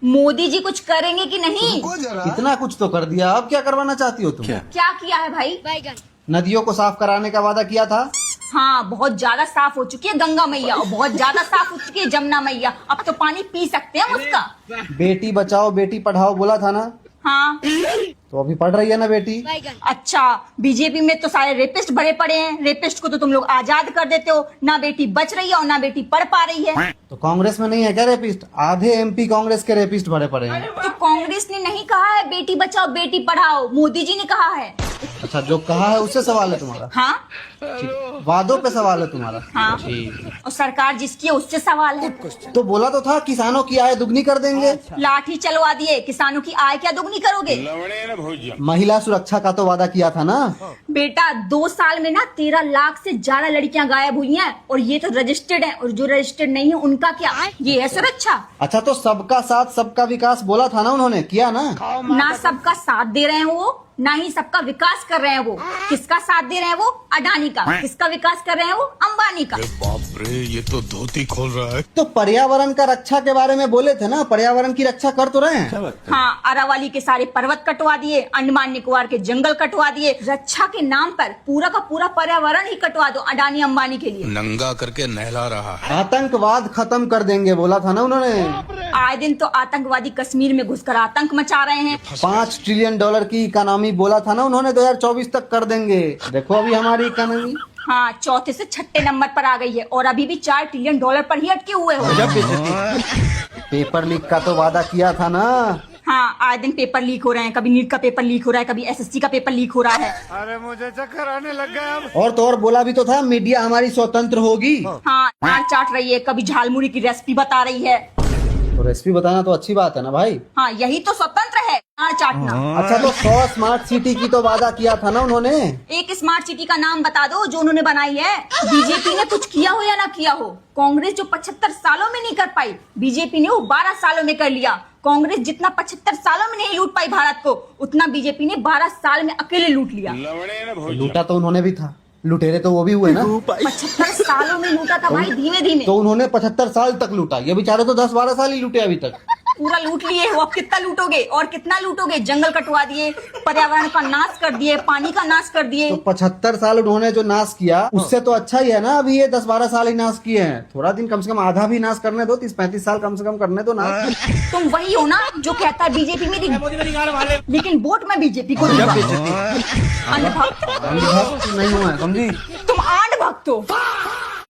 मोदी जी कुछ करेंगे कि नहीं? इतना कुछ तो कर दिया, अब क्या करवाना चाहती हो तुम? क्या किया है भाई? नदियों को साफ कराने का वादा किया था। हाँ, बहुत ज्यादा साफ हो चुकी है गंगा मैया और बहुत ज्यादा साफ हो चुकी है जमुना मैया। अब तो पानी पी सकते हैं उसका। बेटी बचाओ बेटी पढ़ाओ बोला था ना, हाँ। तो अभी पढ़ रही है ना बेटी? अच्छा, बीजेपी में तो सारे रेपिस्ट भरे पड़े हैं। रेपिस्ट को तो तुम लोग आजाद कर देते हो। ना बेटी बच रही है और ना बेटी पढ़ पा रही है। तो कांग्रेस में नहीं है क्या रेपिस्ट? आधे एमपी कांग्रेस के रेपिस्ट भरे पड़े हैं। तो कांग्रेस ने नहीं कहा है बेटी बचाओ बेटी पढ़ाओ, मोदी जी ने कहा है। अच्छा, जो कहा है उससे सवाल है तुम्हारा? हाँ ठीक। वादों पे सवाल है तुम्हारा? हाँ। ठीक। और सरकार जिसकी है उससे सवाल है। तो बोला तो था किसानों की आय दुगनी कर देंगे। लाठी चलवा दिए, किसानों की आय क्या दुगनी करोगे? महिला सुरक्षा का तो वादा किया था ना। बेटा 2 साल में ना 13 लाख से ज्यादा लड़कियां गायब हुई हैं और ये तो रजिस्टर्ड है, और जो रजिस्टर्ड नहीं है उनका क्या? ये है सुरक्षा? अच्छा, तो सबका साथ सबका विकास बोला था ना उन्होंने, किया ना? ना सबका साथ दे रहे हैं वो, ना ही सबका विकास कर रहे हैं वो। किसका साथ दे रहे हैं वो? अडानी का। किसका विकास कर रहे हैं वो? अंबानी का। बाप रे, ये तो धोती खोल रहा है। तो पर्यावरण का रक्षा के बारे में बोले थे ना, पर्यावरण की रक्षा कर तो रहे हैं। हाँ, अरावली के सारे पर्वत कटवा दिए, अंडमान निकोबार के जंगल कटवा दिए। रक्षा के नाम पर पूरा का पूरा पर्यावरण ही कटवा दो अडानी अंबानी के लिए। नंगा करके नहला रहा है। आतंकवाद खत्म कर देंगे बोला था ना उन्होंने। आए दिन तो आतंकवादी कश्मीर में घुसकर आतंक मचा रहे हैं। 5 ट्रिलियन डॉलर की इकोनॉमी बोला था ना उन्होंने, 2024 तक कर देंगे। देखो अभी हमारी इकोनॉमी। हाँ, चौथे से छठे नंबर पर आ गई है और अभी भी 4 ट्रिलियन डॉलर पर ही अटके हुए हो। पेपर लीक का तो वादा किया था ना। हाँ, आए दिन पेपर लीक हो रहे हैं। कभी नीट का पेपर लीक हो रहा है, कभी एसएससी का पेपर लीक हो रहा है। अरे मुझे चक्कर आने लग गया अब। और तो और बोला भी तो था मीडिया हमारी स्वतंत्र होगी। हाँ, डांट चाट रही है, कभी झालमुड़ी की रेसिपी बता रही है। तो रेसिपी बताना तो अच्छी बात है ना भाई। हाँ, यही तो स्वतंत्र है, डांट चाटना। अच्छा, तो 100 स्मार्ट सिटी की तो वादा किया था ना उन्होंने। एक स्मार्ट सिटी का नाम बता दो जो उन्होंने बनाई है। बीजेपी ने कुछ किया हो या ना किया हो, कांग्रेस जो 75 सालों में नहीं कर पाई, बीजेपी ने वो 12 सालों में कर लिया। कांग्रेस जितना 75 सालों में नहीं लूट पाई भारत को, उतना बीजेपी ने 12 साल में अकेले लूट लिया। लूटा तो उन्होंने भी था, लुटेरे तो वो भी हुए ना। 75 सालों में लूटा था भाई, धीमे धीमे। तो उन्होंने 75 साल तक लूटा, ये बेचारे तो 10-12 साल ही लूटे अभी तक। पूरा लूट लिए हो, अब कितना लूटोगे और कितना लूटोगे? जंगल कटवा दिए, पर्यावरण का नाश कर दिए, पानी का नाश कर दिए। तो 75 साल उन्होंने जो नाश किया उससे तो अच्छा ही है ना। अभी ये 10-12 साल ही नाश किए हैं, थोड़ा दिन कम से कम आधा भी नाश करने दो, 30-35 साल कम से कम करने दो नाश। तुम वही हो ना जो कहता है बीजेपी में लेकिन वोट में बीजेपी को दूंगा। अंधभक्त नहीं हुआ है, समझी? तुम आंध भक्त हो।